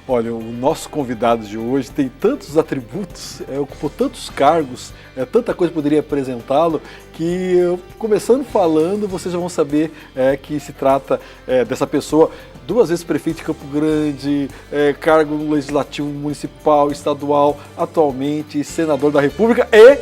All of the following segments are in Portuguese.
Olha, o nosso convidado de hoje tem tantos atributos, ocupou tantos cargos, tanta coisa poderia apresentá-lo, que começando falando, vocês já vão saber que se trata dessa pessoa, 2 vezes prefeito de Campo Grande, cargo no Legislativo Municipal, Estadual, atualmente senador da República e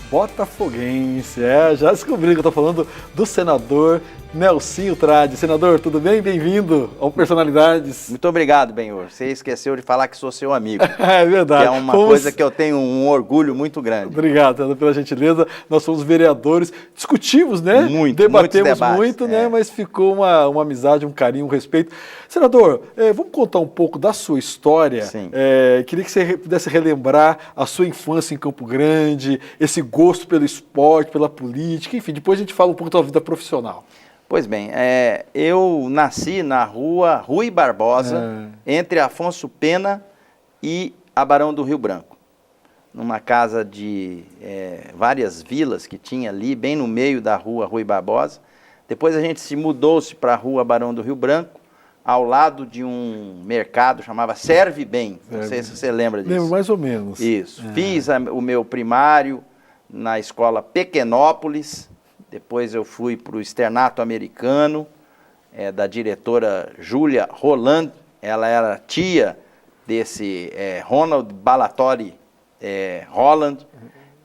botafoguense. Já descobriram que eu estou falando do senador Nelsinho Trade. Senador, tudo bem? Bem-vindo ao Personalidades. Muito obrigado, Benhor. Você esqueceu de falar que sou seu amigo. É verdade. Que é uma coisa que eu tenho um orgulho muito grande. Obrigado, senador, pela gentileza. Nós somos vereadores, discutimos, né? Debatemos muito, né? Mas ficou uma amizade, um carinho, um respeito. Senador, vamos contar um pouco da sua história. Sim. Queria que você pudesse relembrar a sua infância em Campo Grande, esse gosto pelo esporte, pela política, enfim, depois a gente fala um pouco da sua vida profissional. Pois bem, eu nasci na rua Rui Barbosa, entre Afonso Pena e a Barão do Rio Branco, numa casa de várias vilas que tinha ali, bem no meio da rua Rui Barbosa. Depois a gente se mudou-se para a rua Barão do Rio Branco, ao lado de um mercado chamava Serve Bem, não sei se você lembra disso. Lembro mais ou menos. Isso, fiz o meu primário na escola Pequenópolis. Depois eu fui para o Externato Americano, da diretora Júlia Roland. Ela era tia desse Ronald Balatori Holland,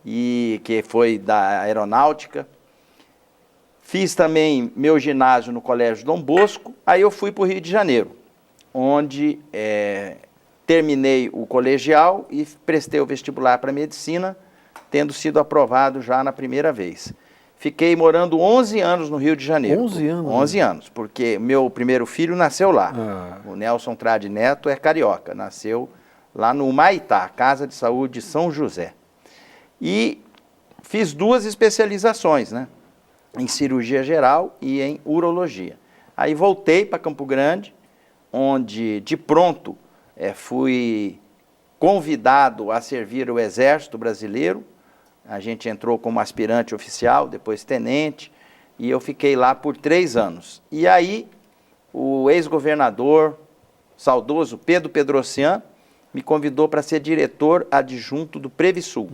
e que foi da aeronáutica. Fiz também meu ginásio no Colégio Dom Bosco. Aí eu fui para o Rio de Janeiro, onde terminei o colegial e prestei o vestibular para medicina, tendo sido aprovado já na primeira vez. Fiquei morando 11 anos no Rio de Janeiro. 11 anos? 11 anos, porque meu primeiro filho nasceu lá. O Nelson Trade Neto é carioca, nasceu lá no Humaitá, Casa de Saúde de São José. E fiz 2 especializações, né? Em cirurgia geral e em urologia. Aí voltei para Campo Grande, onde de pronto fui convidado a servir o Exército Brasileiro. A gente entrou como aspirante oficial, depois tenente, e eu fiquei lá por 3 anos. E aí, o ex-governador, saudoso Pedro Pedrocian, me convidou para ser diretor adjunto do Previsul.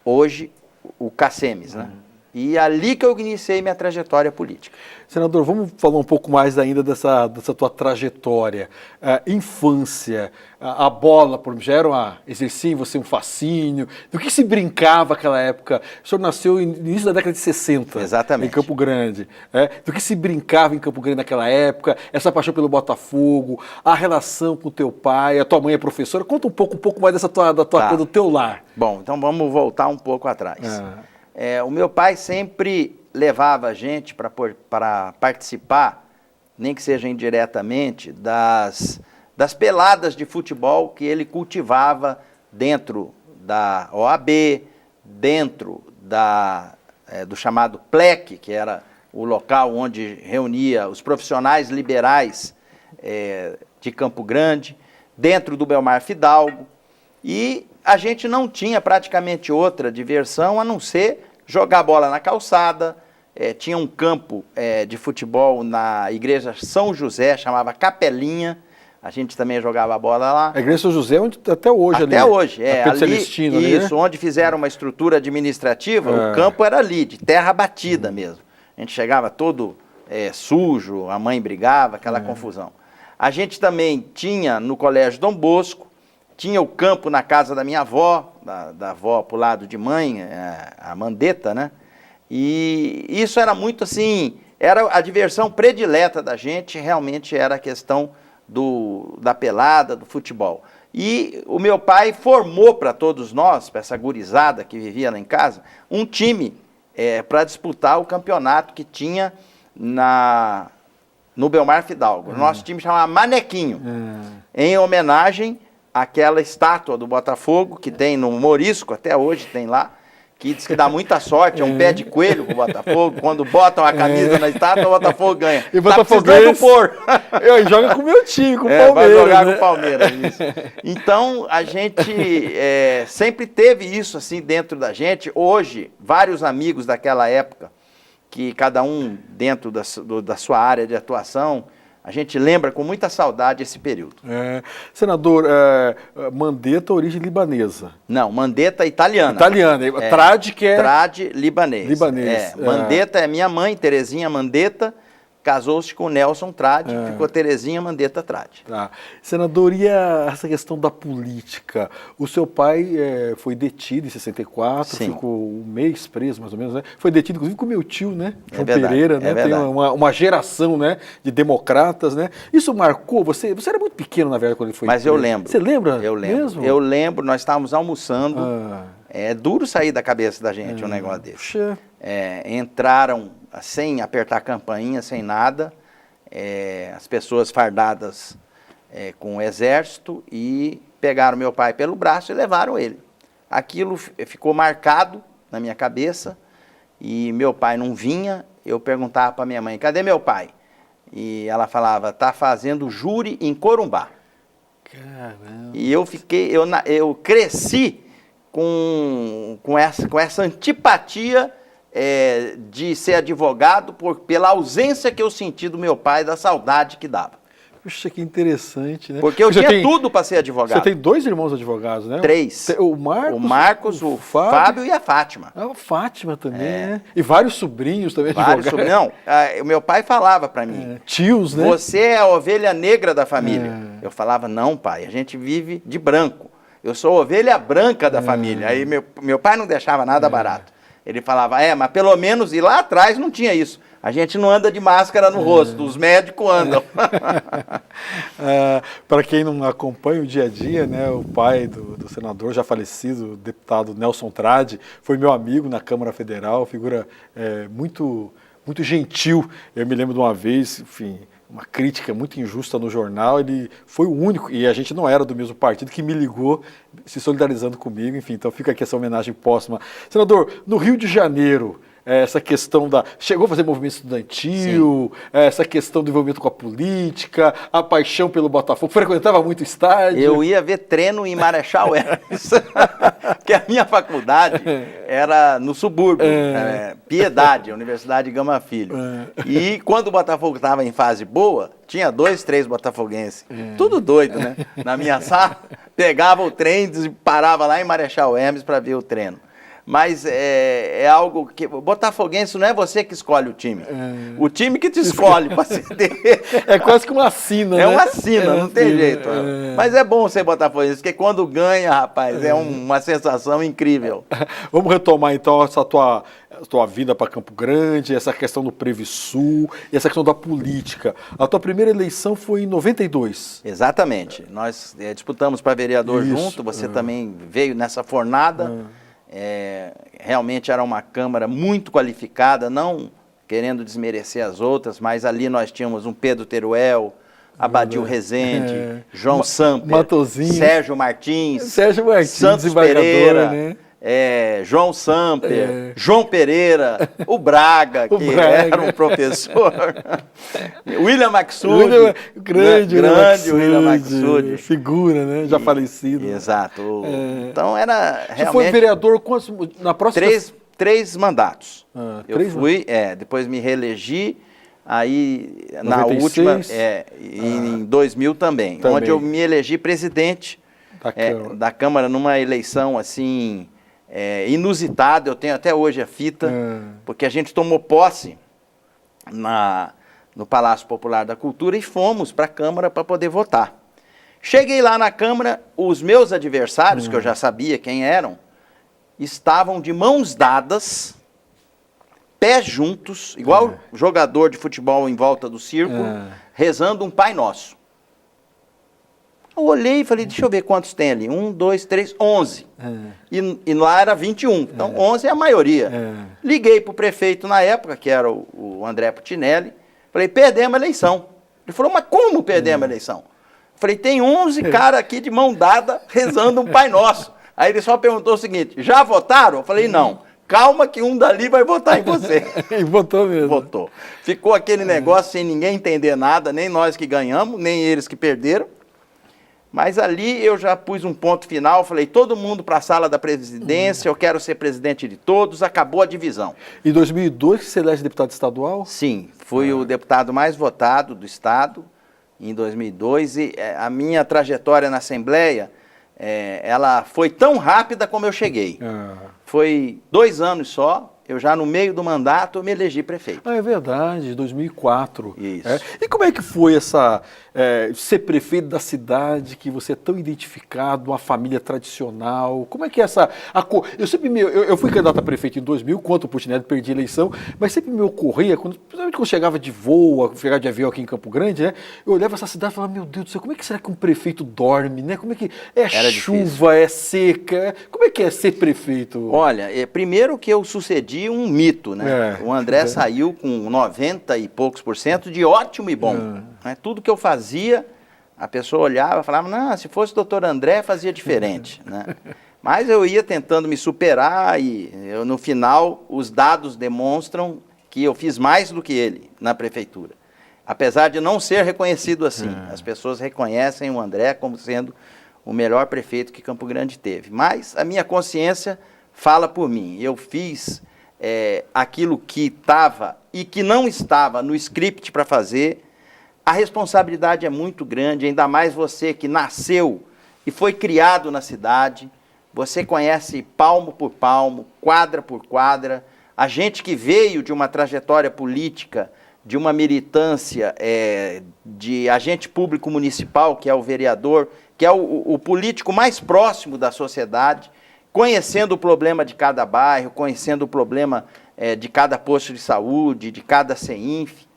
Hoje, o CACEMES, né? E ali que eu iniciei minha trajetória política. Senador, vamos falar um pouco mais ainda dessa tua trajetória. Infância, a bola, por exemplo, já era exercia em você um fascínio. Do que se brincava naquela época? O senhor nasceu no início da década de 60. Exatamente. Em Campo Grande. Do que se brincava em Campo Grande naquela época? Essa paixão pelo Botafogo, a relação com o teu pai, a tua mãe é professora. Conta um pouco mais dessa coisa do teu lar. Bom, então vamos voltar um pouco atrás. O meu pai sempre levava a gente para participar, nem que seja indiretamente, das peladas de futebol que ele cultivava dentro da OAB, dentro do chamado PLEC, que era o local onde reunia os profissionais liberais de Campo Grande, dentro do Belmar Fidalgo. E a gente não tinha praticamente outra diversão a não ser jogar bola na calçada. Tinha um campo de futebol na igreja São José, chamava Capelinha. A gente também jogava bola lá. A igreja São José, onde até hoje ali. Até hoje, ali, Celestino, isso, né? Onde fizeram uma estrutura administrativa, o campo era ali, de terra batida mesmo. A gente chegava todo sujo, a mãe brigava, aquela confusão. A gente também tinha no Colégio Dom Bosco, tinha o campo na casa da minha avó, da avó pro lado de mãe, a Mandetta, né? E isso era muito assim, era a diversão predileta da gente, realmente era a questão da pelada, do futebol. E o meu pai formou para todos nós, para essa gurizada que vivia lá em casa, um time para disputar o campeonato que tinha no Belmar Fidalgo. O nosso time chamava Manequinho, em homenagem àquela estátua do Botafogo que tem no Morisco, até hoje tem lá, que diz que dá muita sorte, é um pé de coelho pro Botafogo. Quando botam a camisa na estátua, o Botafogo ganha. E o Botafogo joga com o meu time, com o Palmeiras. Vai jogar com o Palmeiras, isso. Então, a gente sempre teve isso assim dentro da gente. Hoje, vários amigos daquela época, que cada um dentro da sua área de atuação, a gente lembra com muita saudade esse período. Senador, Mandetta, origem libanesa. Não, Mandetta italiana. Italiana. Trade que é... Trade libanês. Libanês. Mandetta é minha mãe, Terezinha Mandetta, casou-se com Nelson Trade, ficou Terezinha Mandetta Trade. Senador, e essa questão da política? O seu pai foi detido em 64, Sim. ficou um mês preso, mais ou menos, né? Foi detido, inclusive, com o meu tio, né? João verdade, Pereira, né? Tem uma geração, né, de democratas, né? Isso marcou você? Você era muito pequeno, na verdade, quando ele foi preso. Mas eu lembro. Você lembra? Eu lembro. Mesmo? Eu lembro, nós estávamos almoçando. É duro sair da cabeça da gente um negócio desse. Puxa. Entraram sem apertar a campainha, sem nada, as pessoas fardadas com o exército e pegaram meu pai pelo braço e levaram ele. Aquilo ficou marcado na minha cabeça e meu pai não vinha. Eu perguntava para minha mãe, cadê meu pai? E ela falava, tá fazendo júri em Corumbá. Caramba. E eu cresci com essa antipatia de ser advogado pela ausência que eu senti do meu pai, da saudade que dava. Puxa, que interessante, né? Porque eu tinha tudo para ser advogado. Você tem 2 irmãos advogados, né? 3. O Marcos, o Fábio e a Fátima. A Fátima também, né? E vários sobrinhos também Vários advogados. Não, o meu pai falava para mim, tios, né? Você é a ovelha negra da família. Eu falava, não, pai, a gente vive de branco. Eu sou a ovelha branca da família. Aí meu pai não deixava nada barato. Ele falava, mas pelo menos, e lá atrás não tinha isso. A gente não anda de máscara no rosto, os médicos andam. Para quem não acompanha o dia a dia, né, o pai do senador já falecido, o deputado Nelson Trade, foi meu amigo na Câmara Federal, figura muito, muito gentil. Eu me lembro de uma vez, enfim, uma crítica muito injusta no jornal, ele foi o único, e a gente não era do mesmo partido, que me ligou se solidarizando comigo, enfim, então fica aqui essa homenagem póstuma. Senador, no Rio de Janeiro, essa questão chegou a fazer movimento estudantil, essa questão do envolvimento com a política, a paixão pelo Botafogo, frequentava muito estádio. Eu ia ver treino em Marechal Hermes, porque a minha faculdade era no subúrbio, Piedade, Universidade Gama Filho. E quando o Botafogo estava em fase boa, tinha 2, 3 botafoguenses, tudo doido, né? Na minha sala, pegava o trem e parava lá em Marechal Hermes para ver o treino. Mas é algo que... Botafoguense não é você que escolhe o time. O time que te escolhe para ser dele. É quase que uma sina, né? É uma sina, não tem jeito. Mas é bom ser botafoguense, porque quando ganha, rapaz, é uma sensação incrível. Vamos retomar, então, essa tua vida para Campo Grande, essa questão do Previsul e essa questão da política. A tua primeira eleição foi em 92. Exatamente. Nós disputamos para vereador junto, você também veio nessa fornada. Realmente era uma Câmara muito qualificada, não querendo desmerecer as outras, mas ali nós tínhamos um Pedro Teruel, Abadil Rezende, João Samper, Matozinho, Sérgio Martins, Santos Pereira, né? João Samper, João Pereira, o Braga, que era um professor, William Maxud, grande William Maxud, figura, né? Já falecido. Exato. Então era realmente... Você foi vereador na próxima... Três mandatos. Eu fui, depois me reelegi, aí 96, na última, em 2000 também, onde eu me elegi presidente da Câmara numa eleição assim... inusitada, eu tenho até hoje a fita, porque a gente tomou posse no Palácio Popular da Cultura e fomos para a Câmara para poder votar. Cheguei lá na Câmara, os meus adversários, que eu já sabia quem eram, estavam de mãos dadas, pés juntos, igual jogador de futebol em volta do círculo, rezando um Pai Nosso. Eu olhei e falei, deixa eu ver quantos tem ali. 1, 2, 3, 11. E lá era 21. Então, 11 é a maioria. Liguei para o prefeito na época, que era o André Putinelli. Falei, perdemos a eleição. Ele falou, mas como perdemos a eleição? Eu falei, tem 11 caras aqui de mão dada rezando um Pai Nosso. Aí ele só perguntou o seguinte, já votaram? Eu falei, não. Calma que um dali vai votar em você. E votou mesmo. Votou. Ficou aquele negócio sem ninguém entender nada, nem nós que ganhamos, nem eles que perderam. Mas ali eu já pus um ponto final, falei, todo mundo para a sala da presidência, eu quero ser presidente de todos, acabou a divisão. Em 2002 você elege deputado estadual? Sim, fui o deputado mais votado do estado, em 2002 e a minha trajetória na Assembleia, ela foi tão rápida como eu cheguei. Foi 2 anos só. Eu já no meio do mandato me elegi prefeito. É verdade, 2004. Isso. E como é que foi ser prefeito da cidade que você é tão identificado, uma família tradicional? Como é que é eu sempre eu fui candidato a prefeito em 2000, quando o Puccinelli perdi a eleição, mas sempre me ocorria, principalmente quando chegava de voo, chegava de avião aqui em Campo Grande, né? Eu olhava essa cidade e falava, meu Deus do céu, como é que será que um prefeito dorme, né? Como é que Era chuva, difícil. é seca? Como é que é ser prefeito? Olha, primeiro que eu sucedi um mito, né? O André saiu com 90 e poucos % de ótimo e bom. Né? Tudo que eu fazia, a pessoa olhava e falava, não, se fosse o doutor André, fazia diferente. Né? Mas eu ia tentando me superar e no final os dados demonstram que eu fiz mais do que ele na prefeitura. Apesar de não ser reconhecido assim. As pessoas reconhecem o André como sendo o melhor prefeito que Campo Grande teve. Mas a minha consciência fala por mim. Eu fiz aquilo que estava e que não estava no script para fazer. A responsabilidade é muito grande, ainda mais você que nasceu e foi criado na cidade. Você conhece palmo por palmo, quadra por quadra. A gente que veio de uma trajetória política, de uma militância de agente público municipal, que é o vereador, que é o político mais próximo da sociedade, conhecendo o problema de cada bairro, conhecendo o problema de cada posto de saúde, de cada CEINF,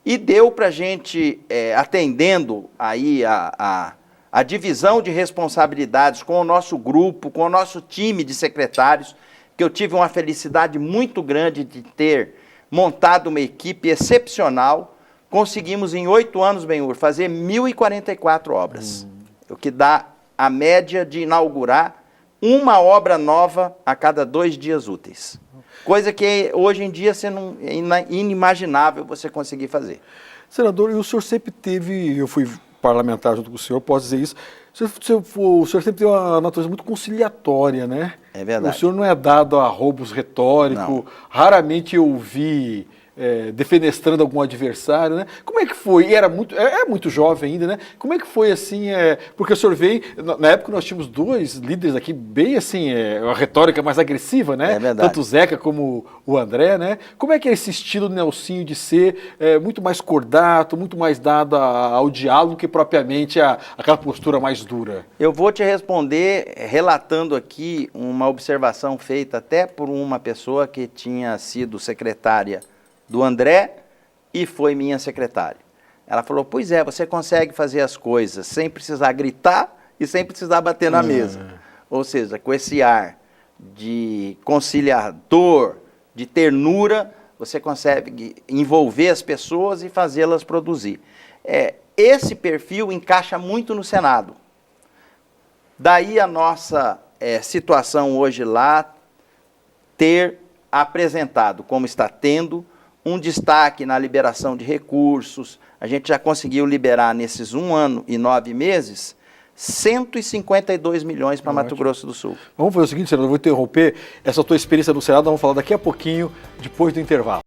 e deu para a gente, atendendo aí a divisão de responsabilidades com o nosso grupo, com o nosso time de secretários, que eu tive uma felicidade muito grande de ter montado uma equipe excepcional. Conseguimos em 8 anos, Benhur, fazer 1.044 obras, o que dá a média de inaugurar uma obra nova a cada 2 dias úteis. Coisa que hoje em dia é inimaginável você conseguir fazer. Senador, e o senhor sempre teve, eu fui parlamentar junto com o senhor, posso dizer isso, o senhor sempre teve uma natureza muito conciliatória, né? É verdade. O senhor não é dado a roubos retóricos, raramente eu vi defenestrando algum adversário, né? Como é que foi? E era muito jovem ainda, né? Como é que foi assim? Porque o senhor veio, na época nós tínhamos 2 líderes aqui bem assim, uma retórica mais agressiva, né? É verdade. Tanto o Zeca como o André, né? Como é que é esse estilo do Nelsinho de ser muito mais cordato, muito mais dado ao diálogo que propriamente aquela postura mais dura? Eu vou te responder relatando aqui uma observação feita até por uma pessoa que tinha sido secretária do André e foi minha secretária. Ela falou, pois você consegue fazer as coisas sem precisar gritar e sem precisar bater na mesa. Ou seja, com esse ar de conciliador, de ternura, você consegue envolver as pessoas e fazê-las produzir. Esse perfil encaixa muito no Senado. Daí a nossa situação hoje lá ter apresentado, como está tendo, um destaque na liberação de recursos. A gente já conseguiu liberar nesses 1 ano e 9 meses 152 milhões para Mato Grosso do Sul. Vamos fazer o seguinte, senador, eu vou interromper essa tua experiência no Senado, vamos falar daqui a pouquinho, depois do intervalo.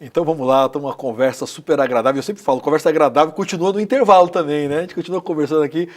Então vamos lá, estamos uma conversa super agradável. Eu sempre falo, conversa agradável continua no intervalo também, né? A gente continua conversando aqui,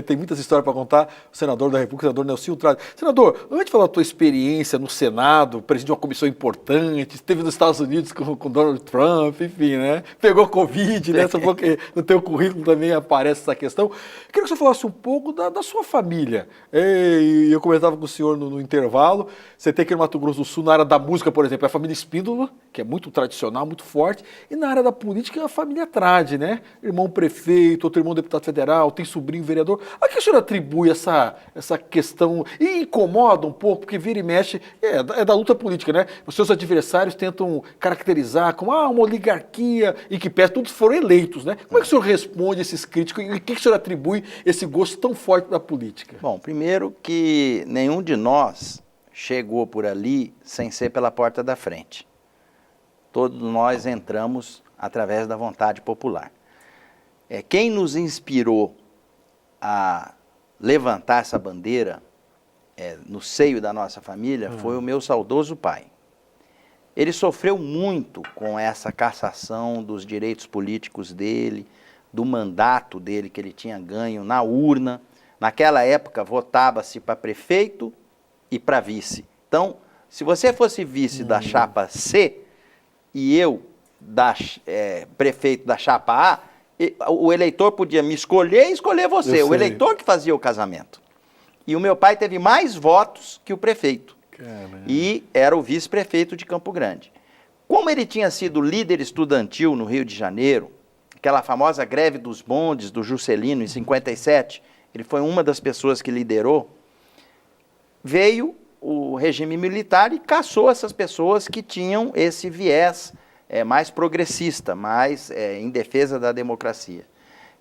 tem muitas histórias para contar. O senador da República, o senador Nelsinho Trade. Senador, antes de falar da tua experiência no Senado, presidente de uma comissão importante, esteve nos Estados Unidos com Donald Trump, enfim, né? Pegou Covid, né? Só porque no teu currículo também aparece essa questão. Queria que você falasse um pouco da sua família. Eu comentava com o senhor no intervalo, você tem aqui no Mato Grosso do Sul, na área da música, por exemplo, é a família Espíndola, que é muito tradicional, muito forte, e na área da política é a família Trade, né? Irmão prefeito, outro irmão deputado federal, tem sobrinho vereador. A que o senhor atribui essa questão, e incomoda um pouco, porque vira e mexe, é da luta política, né? Os seus adversários tentam caracterizar como uma oligarquia, e que todos foram eleitos, né? Como é que o senhor responde a esses críticos, e o que o senhor atribui esse gosto tão forte da política? Bom, primeiro que nenhum de nós chegou por ali sem ser pela porta da frente. Todos nós entramos através da vontade popular. Quem nos inspirou a levantar essa bandeira no seio da nossa família foi o meu saudoso pai. Ele sofreu muito com essa cassação dos direitos políticos dele, do mandato dele que ele tinha ganho na urna. Naquela época, votava-se para prefeito e para vice. Então, se você fosse vice da chapa C e eu prefeito da chapa A, o eleitor podia me escolher e escolher você. O eleitor que fazia o casamento. E o meu pai teve mais votos que o prefeito. Caramba. E era o vice-prefeito de Campo Grande. Como ele tinha sido líder estudantil no Rio de Janeiro, aquela famosa greve dos bondes do Juscelino em 57, ele foi uma das pessoas que liderou, veio o regime militar e caçou essas pessoas que tinham esse viés mais progressista, mais em defesa da democracia.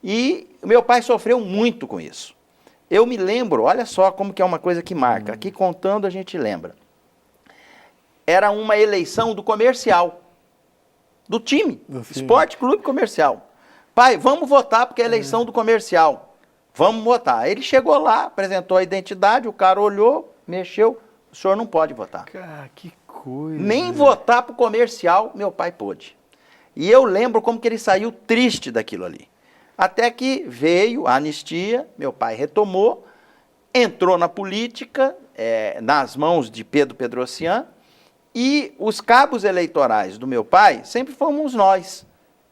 E o meu pai sofreu muito com isso. Eu me lembro, olha só como que é uma coisa que marca, aqui contando a gente lembra. Era uma eleição do comercial, do time, Esporte Clube Comercial. Pai, vamos votar porque é eleição do comercial. Vamos votar. Ele chegou lá, apresentou a identidade, o cara olhou, mexeu, o senhor não pode votar. Cara, que coisa. Nem votar para o comercial, meu pai pôde. E eu lembro como que ele saiu triste daquilo ali. Até que veio a anistia, meu pai retomou, entrou na política, nas mãos de Pedro Pedrocian, e os cabos eleitorais do meu pai sempre fomos nós.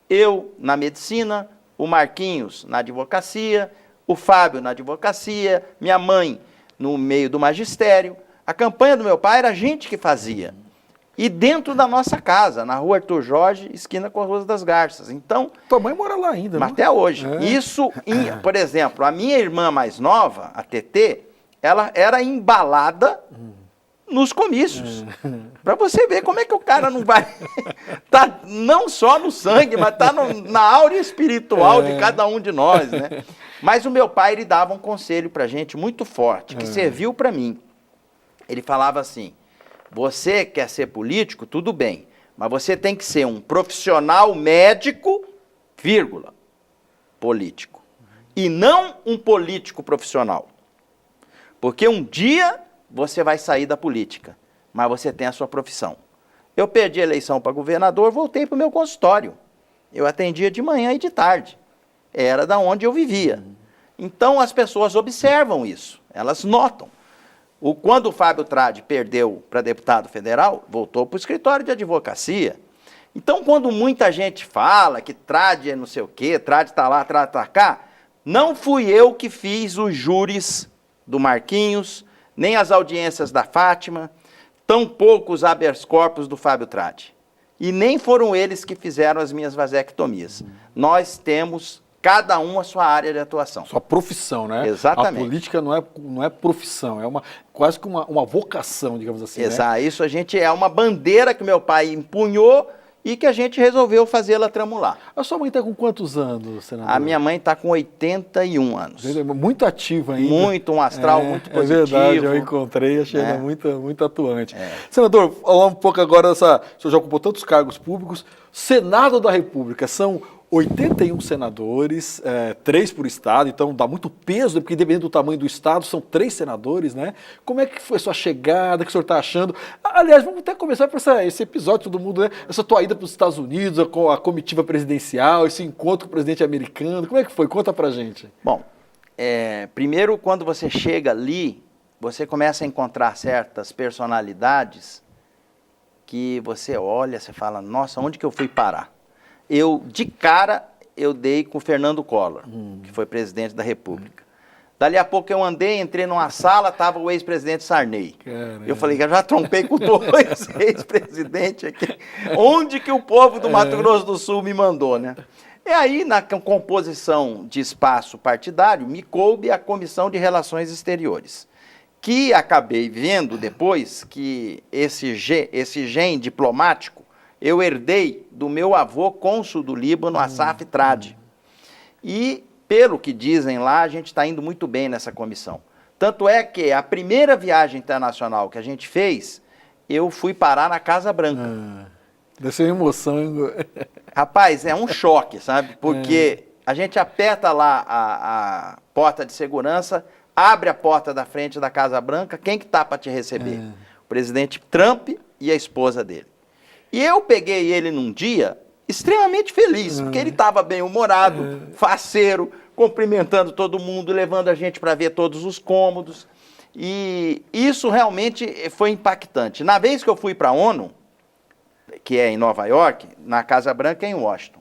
Eu na medicina, o Marquinhos na advocacia, o Fábio na advocacia, minha mãe no meio do magistério. A campanha do meu pai era a gente que fazia. E dentro da nossa casa, na rua Arthur Jorge, esquina com a Rosa das Garças. Então, tua mãe mora lá ainda, mas até hoje. Isso, por exemplo, a minha irmã mais nova, a TT, ela era embalada nos comícios. Para você ver como é que o cara não vai... tá não só no sangue, mas tá na áurea espiritual de cada um de nós, né? Mas o meu pai, ele dava um conselho pra gente muito forte, que serviu para mim. Ele falava assim, você quer ser político, tudo bem, mas você tem que ser um profissional médico, vírgula, político. E não um político profissional. Porque um dia você vai sair da política, mas você tem a sua profissão. Eu perdi a eleição para governador, voltei para o meu consultório. Eu atendia de manhã e de tarde. Era da onde eu vivia. Então as pessoas observam isso, elas notam. Quando o Fábio Tradi perdeu para deputado federal, voltou para o escritório de advocacia. Então, quando muita gente fala que Tradi é não sei o quê, Tradi está lá, Tradi está cá, não fui eu que fiz os júris do Marquinhos, nem as audiências da Fátima, tampouco os habeas corpus do Fábio Tradi. E nem foram eles que fizeram as minhas vasectomias. Nós temos... cada um a sua área de atuação. Sua profissão, né? Exatamente. A política não é profissão, é quase que uma vocação, digamos assim. Exato. Né? Isso é uma bandeira que meu pai empunhou e que a gente resolveu fazê-la tremular. A sua mãe está com quantos anos, senador? A minha mãe está com 81 anos. Muito ativa ainda. Muito, um astral muito positivo. É verdade, eu encontrei, achei ela muito atuante. Senador, falar um pouco agora dessa... O senhor já ocupou tantos cargos públicos. Senado da República, são 81 senadores, 3 por estado, então dá muito peso, né? Porque dependendo do tamanho do estado, são 3 senadores, né? Como é que foi a sua chegada, o que o senhor está achando? Aliás, vamos até começar por esse episódio, todo mundo, né? Essa tua ida para os Estados Unidos, a comitiva presidencial, esse encontro com o presidente americano, como é que foi? Conta pra gente. Bom, primeiro, quando você chega ali, você começa a encontrar certas personalidades que você olha, você fala, nossa, onde que eu fui parar? De cara, eu dei com o Fernando Collor, que foi presidente da República. Dali a pouco eu entrei numa sala, estava o ex-presidente Sarney. Caramba. Eu falei, eu já trompei com 2 ex-presidentes aqui. Onde que o povo do Mato Grosso do Sul me mandou, né? E aí, na composição de espaço partidário, me coube a Comissão de Relações Exteriores, que acabei vendo depois que esse gene diplomático eu herdei do meu avô cônsul do Líbano, Assaf Tradi. E, pelo que dizem lá, a gente está indo muito bem nessa comissão. Tanto é que a primeira viagem internacional que a gente fez, eu fui parar na Casa Branca. Deve ser uma emoção, hein? Rapaz, é um choque, sabe? Porque a gente aperta lá a porta de segurança, abre a porta da frente da Casa Branca, quem que tá para te receber? O presidente Trump e a esposa dele. E eu peguei ele num dia extremamente feliz, porque ele estava bem-humorado, faceiro, cumprimentando todo mundo, levando a gente para ver todos os cômodos. E isso realmente foi impactante. Na vez que eu fui para a ONU, que é em Nova York, na Casa Branca em Washington,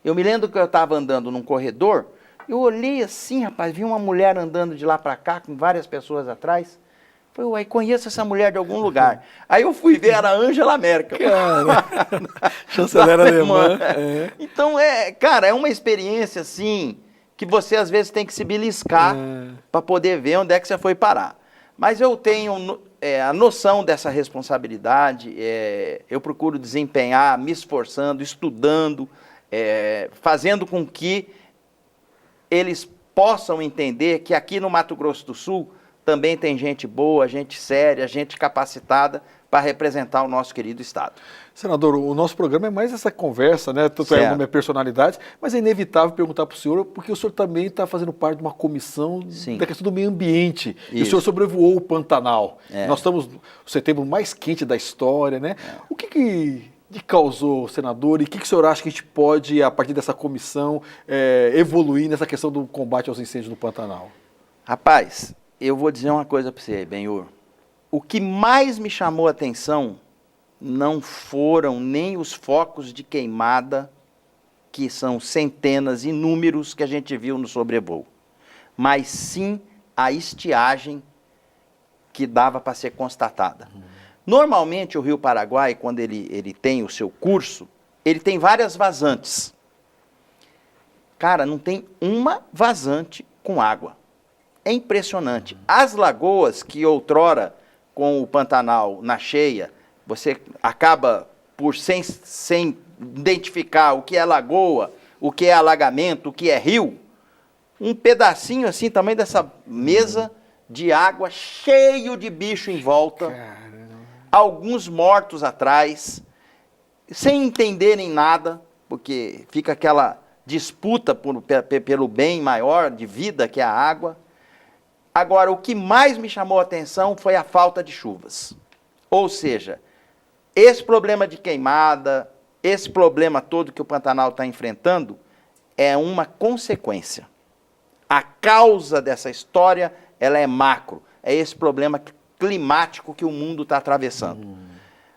eu me lembro que eu estava andando num corredor, eu olhei assim, rapaz, vi uma mulher andando de lá para cá, com várias pessoas atrás. Falei, uai, conheço essa mulher de algum lugar. Aí eu fui ver, era a Angela Merkel. Cara, chanceler alemã. Então, cara, é uma experiência, assim, que você às vezes tem que se beliscar para poder ver onde é que você foi parar. Mas eu tenho a noção dessa responsabilidade, eu procuro desempenhar, me esforçando, estudando, fazendo com que eles possam entender que aqui no Mato Grosso do Sul também tem gente boa, gente séria, gente capacitada para representar o nosso querido Estado. Senador, o nosso programa é mais essa conversa, né? Tanto é o nome é personalidade, mas é inevitável perguntar para o senhor, porque o senhor também está fazendo parte de uma comissão da questão do meio ambiente. Isso. E o senhor sobrevoou o Pantanal. Nós estamos no setembro mais quente da história, né? O que causou, senador, e o que o senhor acha que a gente pode, a partir dessa comissão, evoluir nessa questão do combate aos incêndios no Pantanal? Rapaz, eu vou dizer uma coisa para você, Benhur. O que mais me chamou a atenção não foram nem os focos de queimada, que são centenas, inúmeros, que a gente viu no sobrevoo, mas sim a estiagem que dava para ser constatada. Normalmente o Rio Paraguai, quando ele tem o seu curso, ele tem várias vazantes. Cara, não tem uma vazante com água. É impressionante. As lagoas que outrora, com o Pantanal na cheia, você acaba por sem identificar o que é lagoa, o que é alagamento, o que é rio, um pedacinho assim, tamanho dessa mesa de água, cheio de bicho em volta, alguns mortos atrás, sem entenderem nada, porque fica aquela disputa pelo bem maior de vida, que é a água. Agora, o que mais me chamou a atenção foi a falta de chuvas. Ou seja, esse problema de queimada, esse problema todo que o Pantanal está enfrentando, é uma consequência. A causa dessa história, ela é macro. É esse problema climático que o mundo está atravessando.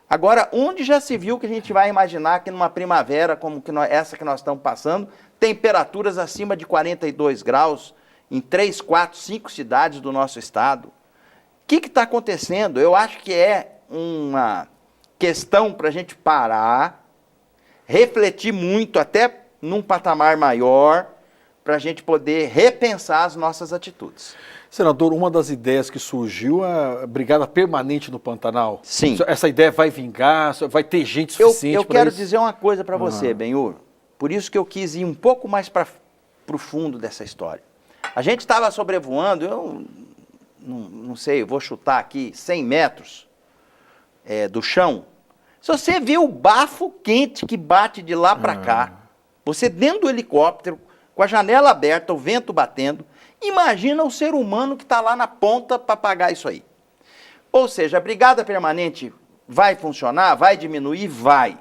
Agora, onde já se viu que a gente vai imaginar que numa primavera como essa que nós estamos passando, temperaturas acima de 42 graus em 3, 4, 5 cidades do nosso estado? O que está acontecendo? Eu acho que é uma questão para a gente parar, refletir muito, até num patamar maior, para a gente poder repensar as nossas atitudes. Senador, uma das ideias que surgiu é a brigada permanente no Pantanal. Sim. Essa ideia vai vingar? Vai ter gente suficiente para isso? Eu quero dizer uma coisa para você, Benhur. Por isso que eu quis ir um pouco mais para o fundo dessa história. A gente estava sobrevoando, eu não sei, eu vou chutar aqui, 100 metros do chão. Se você vê o bafo quente que bate de lá para cá, você dentro do helicóptero, com a janela aberta, o vento batendo, imagina o ser humano que está lá na ponta para apagar isso aí. Ou seja, a brigada permanente vai funcionar, vai diminuir? Vai.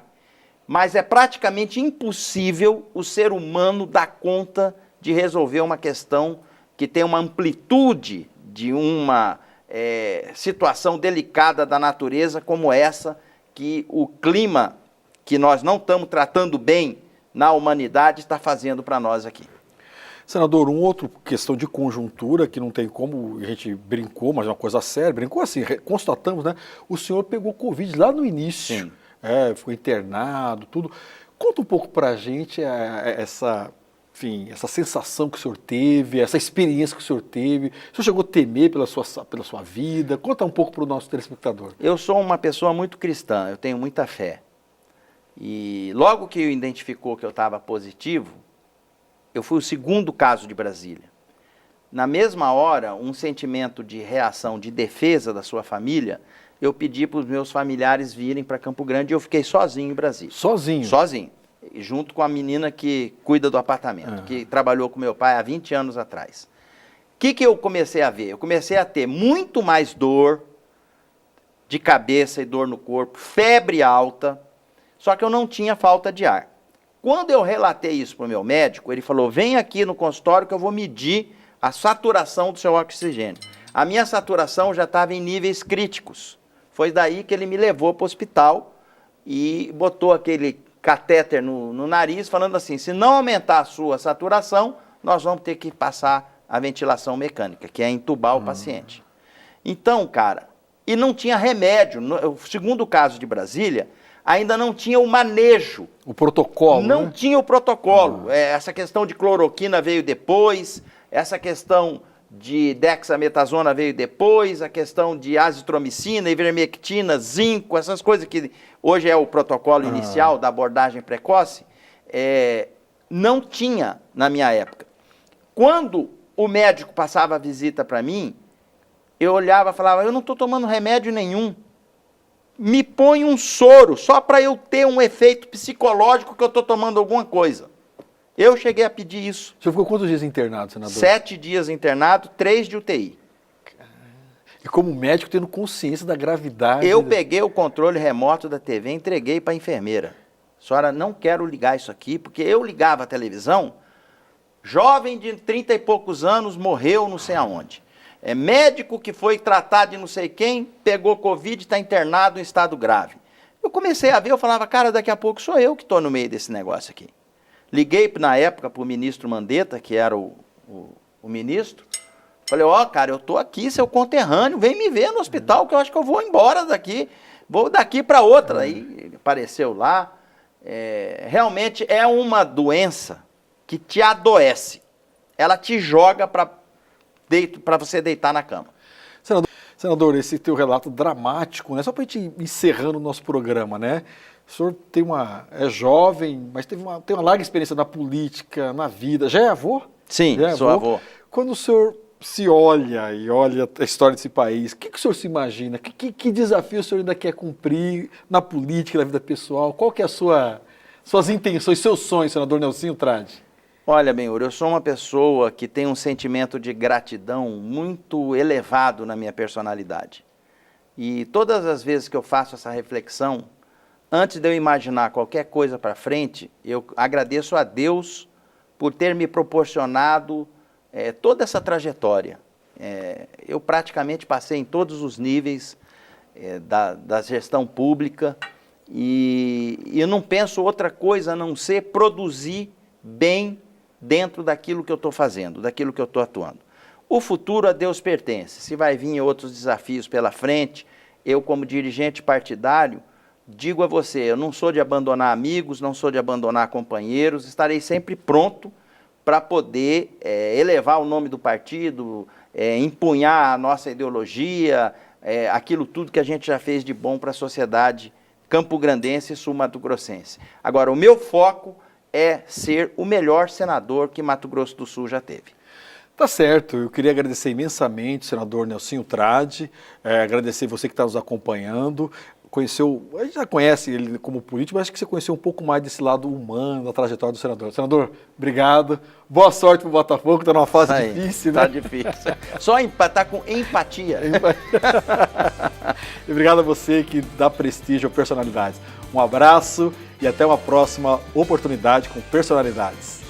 Mas é praticamente impossível o ser humano dar conta de resolver uma questão que tem uma amplitude de uma situação delicada da natureza como essa, que o clima que nós não estamos tratando bem na humanidade está fazendo para nós aqui. Senador, uma outra questão de conjuntura, que não tem como, a gente brincou, mas é uma coisa séria, brincou assim, constatamos, né? O senhor pegou Covid lá no início. Sim. Foi internado, tudo. Conta um pouco para a gente essa sensação que o senhor teve, essa experiência que o senhor teve. O senhor chegou a temer pela sua vida? Conta um pouco para o nosso telespectador. Eu sou uma pessoa muito cristã, eu tenho muita fé. E logo que identificou que eu estava positivo, eu fui o segundo caso de Brasília. Na mesma hora, um sentimento de reação, de defesa da sua família, eu pedi para os meus familiares virem para Campo Grande e eu fiquei sozinho em Brasília. Sozinho? Sozinho. Junto com a menina que cuida do apartamento, que trabalhou com meu pai há 20 anos atrás. O que eu comecei a ver? Eu comecei a ter muito mais dor de cabeça e dor no corpo, febre alta, Só que eu não tinha falta de ar. Quando eu relatei isso para o meu médico, ele falou, vem aqui no consultório que eu vou medir a saturação do seu oxigênio. A minha saturação já estava em níveis críticos. Foi daí que ele me levou para o hospital e botou aquele catéter no nariz, falando assim, se não aumentar a sua saturação, nós vamos ter que passar a ventilação mecânica, que é entubar o paciente. Então, cara, e não tinha remédio. No segundo caso de Brasília, ainda não tinha o manejo. O protocolo, Não né? tinha o protocolo. Essa questão de cloroquina veio depois, essa questão de dexametasona veio depois, a questão de azitromicina, ivermectina, zinco, essas coisas que hoje é o protocolo inicial da abordagem precoce, não tinha na minha época. Quando o médico passava a visita para mim, eu olhava e falava, eu não estou tomando remédio nenhum. Me põe um soro, só para eu ter um efeito psicológico que eu estou tomando alguma coisa. Eu cheguei a pedir isso. O senhor ficou quantos dias internado, senador? 7 dias internado, 3 de UTI. E como médico tendo consciência da gravidade... Eu peguei o controle remoto da TV e entreguei para a enfermeira. Senhora, não quero ligar isso aqui, porque eu ligava a televisão, jovem de 30 e poucos anos morreu não sei aonde. Médico que foi tratado de não sei quem, pegou Covid e está internado em estado grave. Eu comecei a ver, eu falava, cara, daqui a pouco sou eu que estou no meio desse negócio aqui. Liguei na época para o ministro Mandetta, que era o ministro, falei, cara, eu estou aqui, seu conterrâneo, vem me ver no hospital, que eu acho que eu vou embora daqui, vou daqui para outra. Aí ele apareceu lá. Realmente é uma doença que te adoece, ela te joga para você deitar na cama. Senador, esse teu relato dramático, né? Só para a gente ir encerrando o nosso programa, né? O senhor é jovem, mas tem uma larga experiência na política, na vida. Já é avô? Sim, sou avô. Quando o senhor se olha e olha a história desse país, o que o senhor se imagina? Que desafio o senhor ainda quer cumprir na política, na vida pessoal? Qual que é suas intenções, seus sonhos, senador Nelsinho Trade? Olha, Benhur, eu sou uma pessoa que tem um sentimento de gratidão muito elevado na minha personalidade. E todas as vezes que eu faço essa reflexão, antes de eu imaginar qualquer coisa para frente, eu agradeço a Deus por ter me proporcionado toda essa trajetória. Eu praticamente passei em todos os níveis da gestão pública e eu não penso outra coisa a não ser produzir bem dentro daquilo que eu estou fazendo, daquilo que eu estou atuando. O futuro a Deus pertence. Se vai vir outros desafios pela frente, eu como dirigente partidário, digo a você, eu não sou de abandonar amigos, não sou de abandonar companheiros, estarei sempre pronto para poder elevar o nome do partido, empunhar a nossa ideologia, aquilo tudo que a gente já fez de bom para a sociedade campograndense e sul-mato-grossense. Agora, o meu foco é ser o melhor senador que Mato Grosso do Sul já teve. Tá certo, eu queria agradecer imensamente o senador Nelsinho Trade, agradecer você que está nos acompanhando, a gente já conhece ele como político, mas acho que você conheceu um pouco mais desse lado humano, da trajetória do senador. Senador, obrigado, boa sorte para o Botafogo, está numa fase difícil, né? Está difícil, só tá com empatia. E obrigado a você que dá prestígio a personalidades. Um abraço e até uma próxima oportunidade com personalidades.